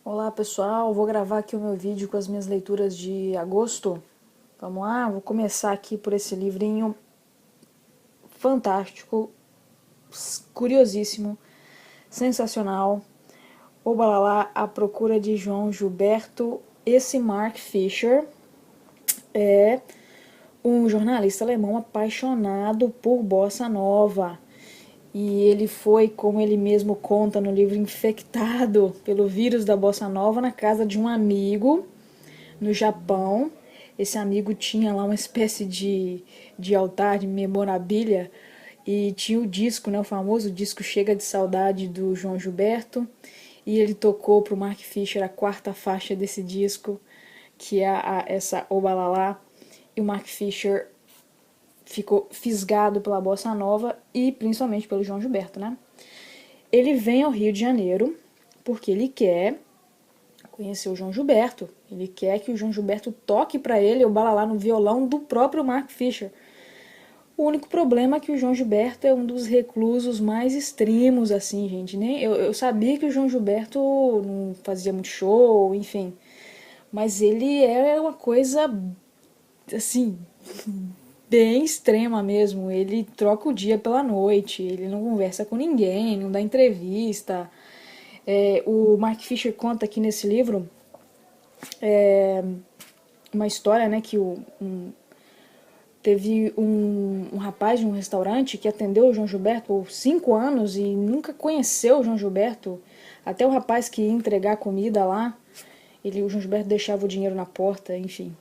Olá pessoal, vou gravar aqui o meu vídeo com as minhas leituras de agosto. Vamos lá, vou começar aqui por esse livrinho fantástico, curiosíssimo, sensacional. Obalalá, A Procura de João Gilberto. Esse Mark Fisher é um jornalista alemão apaixonado por bossa nova. E ele foi, como ele mesmo conta no livro, infectado pelo vírus da bossa nova na casa de um amigo no Japão. Esse amigo tinha lá uma espécie de altar de memorabilia e tinha o disco, né, o famoso disco Chega de Saudade do João Gilberto. E ele tocou para o Mark Fisher a quarta faixa desse disco, que é essa Obalalá. E o Mark Fisher ficou fisgado pela bossa nova e principalmente pelo João Gilberto, né? Ele vem ao Rio de Janeiro porque ele quer conhecer o João Gilberto. Ele quer que o João Gilberto toque para ele o balalá no violão do próprio Mark Fisher. O único problema é que o João Gilberto é um dos reclusos mais extremos, assim, gente. Nem eu sabia que o João Gilberto não fazia muito show, enfim. Mas ele é uma coisa, assim, bem extrema mesmo. Ele troca o dia pela noite, ele não conversa com ninguém, não dá entrevista. O Mark Fisher conta aqui nesse livro uma história, né, que teve um rapaz de um restaurante que atendeu o João Gilberto por 5 anos e nunca conheceu o João Gilberto. Até o rapaz que ia entregar comida lá, o João Gilberto deixava o dinheiro na porta, enfim.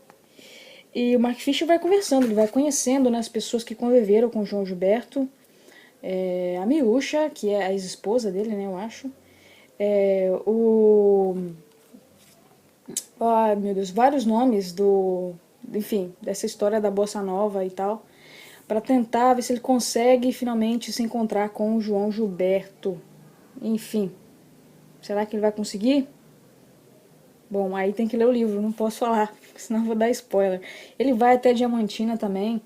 E o Mark Fisher vai conversando, ele vai conhecendo, né, as pessoas que conviveram com o João Gilberto. A Miúcha, que é a ex-esposa dele, né, eu acho. Ai, meu Deus, vários nomes enfim, dessa história da Bossa Nova e tal, para tentar ver se ele consegue finalmente se encontrar com o João Gilberto. Enfim, será que ele vai conseguir? Bom, aí tem que ler o livro, não posso falar, senão eu vou dar spoiler. Ele vai até Diamantina também,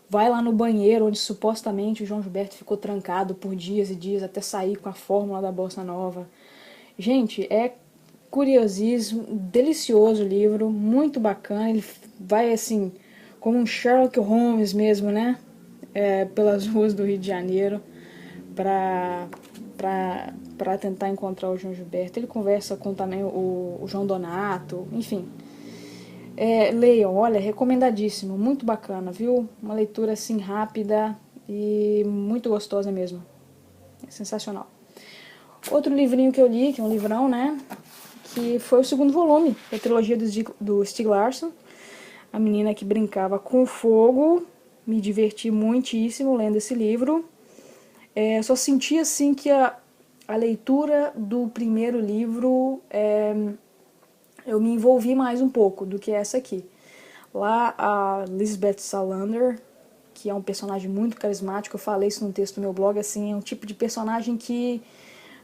vai lá no banheiro onde supostamente o João Gilberto ficou trancado por dias e dias até sair com a fórmula da Bossa Nova. Gente, é curiosíssimo, delicioso o livro, muito bacana. Ele vai assim, como um Sherlock Holmes mesmo, né? Pelas ruas do Rio de Janeiro para para tentar encontrar o João Gilberto. Ele conversa com também o João Donato, enfim. Leiam, olha, recomendadíssimo, muito bacana, viu? Uma leitura assim rápida e muito gostosa mesmo. É sensacional. Outro livrinho que eu li, que é um livrão, né? Que foi o segundo volume da trilogia do Stieg Larsson. A menina que brincava com fogo. Me diverti muitíssimo lendo esse livro. Só senti assim que a leitura do primeiro livro eu me envolvi mais um pouco do que essa aqui. Lá a Lisbeth Salander, que é um personagem muito carismático, eu falei isso no texto do meu blog, assim, é um tipo de personagem que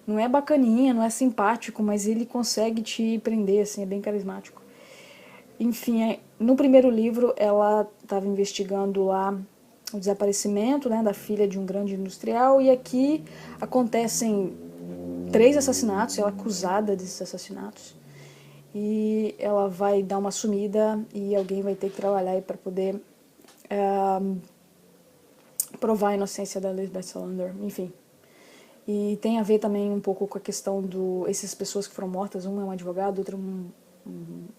não é bacaninha, não é simpático, mas ele consegue te prender, assim, é bem carismático. Enfim, no primeiro livro ela estava investigando lá o desaparecimento, né, da filha de um grande industrial, e aqui acontecem 3 assassinatos, ela é acusada desses assassinatos, e ela vai dar uma sumida e alguém vai ter que trabalhar para poder provar a inocência da Lisbeth Salander, enfim. E tem a ver também um pouco com a questão essas pessoas que foram mortas, um é um advogado, outro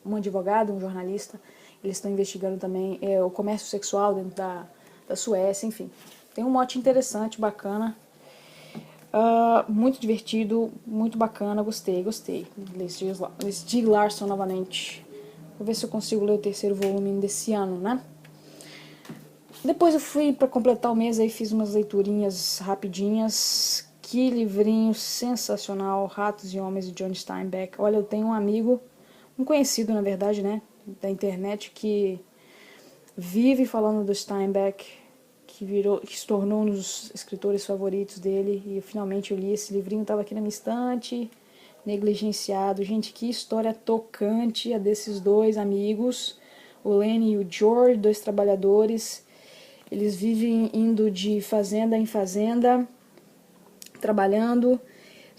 um advogado, um jornalista. Eles estão investigando também o comércio sexual dentro da Suécia, enfim. Tem um mote interessante, bacana. Muito divertido, muito bacana, gostei. Stieg Larsson novamente. Vou ver se eu consigo ler o terceiro volume desse ano, né? Depois eu fui para completar o mês aí, fiz umas leiturinhas rapidinhas. Que livrinho sensacional, Ratos e Homens de John Steinbeck. Olha, eu tenho um amigo, um conhecido na verdade, né, da internet, que vive falando do Steinbeck, que se tornou um dos escritores favoritos dele, e finalmente eu li esse livrinho, estava aqui na minha estante, negligenciado. Gente, que história tocante a desses dois amigos, o Lenny e o George, dois trabalhadores. Eles vivem indo de fazenda em fazenda, trabalhando,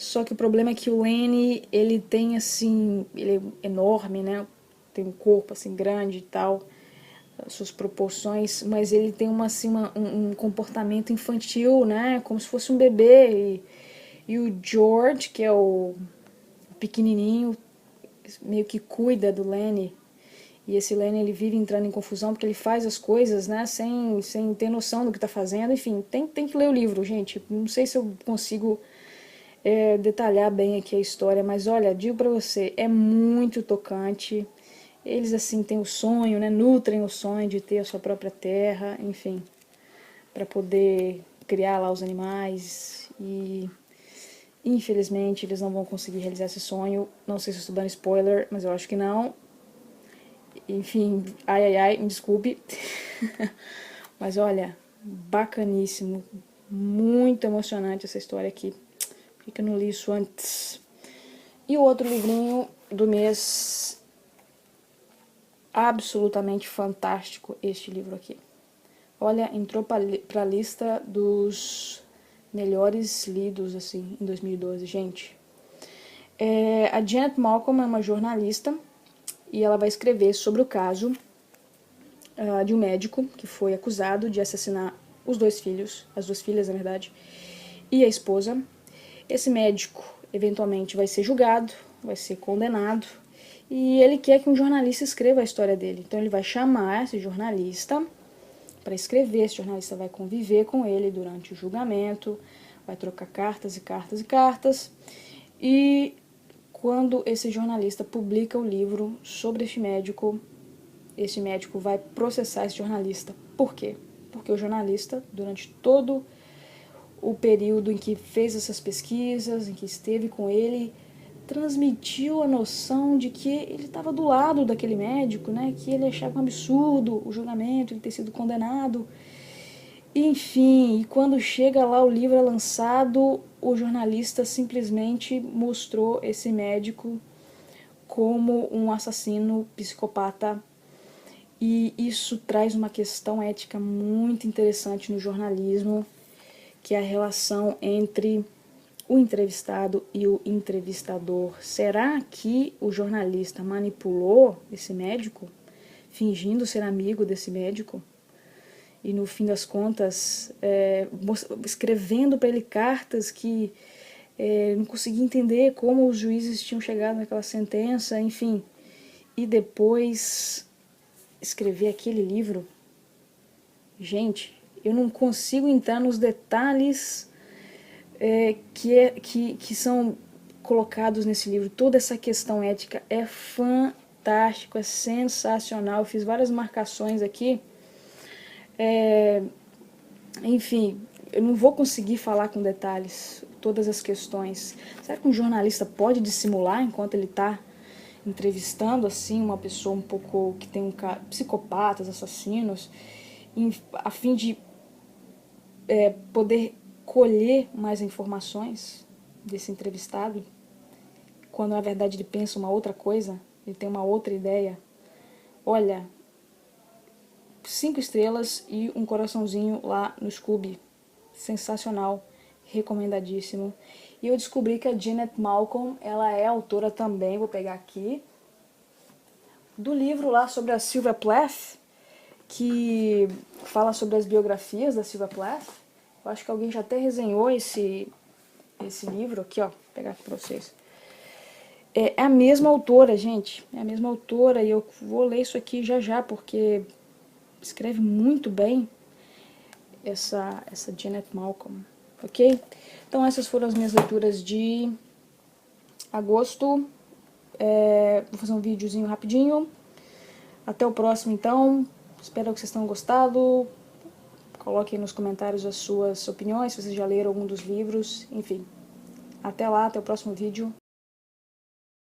Só que o problema é que o Lenny, ele tem assim, ele é enorme, né? Tem um corpo assim grande e tal, as suas proporções, mas ele tem uma, assim, um comportamento infantil, né? Como se fosse um bebê. E o George, que é o pequenininho, meio que cuida do Lenny. E esse Lenny, ele vive entrando em confusão porque ele faz as coisas, né, sem ter noção do que tá fazendo. Enfim, tem que ler o livro, gente. Não sei se eu consigo detalhar bem aqui a história, mas olha, digo pra você, é muito tocante. Eles, assim, têm o sonho, né, nutrem o sonho de ter a sua própria terra, enfim, para poder criar lá os animais. E infelizmente eles não vão conseguir realizar esse sonho. Não sei se eu estou dando spoiler, mas eu acho que não. Enfim, ai ai ai, me desculpe. Mas olha, bacaníssimo. Muito emocionante essa história aqui. Por que eu não li isso antes? E o outro livrinho do mês, absolutamente fantástico este livro aqui. Olha, entrou para a lista dos melhores lidos assim em 2012, gente. A Janet Malcolm é uma jornalista e ela vai escrever sobre o caso de um médico que foi acusado de assassinar os dois filhos, as duas filhas, na verdade, e a esposa. Esse médico, eventualmente, vai ser julgado, vai ser condenado, e ele quer que um jornalista escreva a história dele. Então ele vai chamar esse jornalista para escrever, esse jornalista vai conviver com ele durante o julgamento, vai trocar cartas e cartas e cartas, e quando esse jornalista publica o livro sobre esse médico vai processar esse jornalista. Por quê? Porque o jornalista, durante todo o período em que fez essas pesquisas, em que esteve com ele, transmitiu a noção de que ele estava do lado daquele médico, né? Que ele achava um absurdo o julgamento, ele ter sido condenado. Enfim, e quando chega lá, o livro é lançado, o jornalista simplesmente mostrou esse médico como um assassino psicopata. E isso traz uma questão ética muito interessante no jornalismo, que é a relação entre o entrevistado e o entrevistador. Será que o jornalista manipulou esse médico, fingindo ser amigo desse médico? E no fim das contas, escrevendo para ele cartas que não conseguia entender como os juízes tinham chegado naquela sentença, enfim. E depois escrever aquele livro. Gente, eu não consigo entrar nos detalhes que são colocados nesse livro. Toda essa questão ética é fantástico, é sensacional. Eu fiz várias marcações aqui. Enfim, eu não vou conseguir falar com detalhes todas as questões. Será que um jornalista pode dissimular enquanto ele está entrevistando assim uma pessoa um pouco que tem psicopatas, assassinos, a fim de poder colher mais informações desse entrevistado, quando na verdade ele pensa uma outra coisa, ele tem uma outra ideia? Olha, 5 estrelas e um coraçãozinho lá no Scooby. Sensacional, recomendadíssimo. E eu descobri que a Janet Malcolm, ela é autora também, vou pegar aqui, do livro lá sobre a Sylvia Plath, que fala sobre as biografias da Sylvia Plath. Eu acho que alguém já até resenhou esse livro aqui, ó, vou pegar aqui pra vocês. É a mesma autora, gente, é a mesma autora, e eu vou ler isso aqui já já, porque escreve muito bem essa Janet Malcolm, ok? Então essas foram as minhas leituras de agosto. Vou fazer um videozinho rapidinho. Até o próximo, então. Espero que vocês tenham gostado. Coloquem nos comentários as suas opiniões, se vocês já leram algum dos livros. Enfim, até lá, até o próximo vídeo.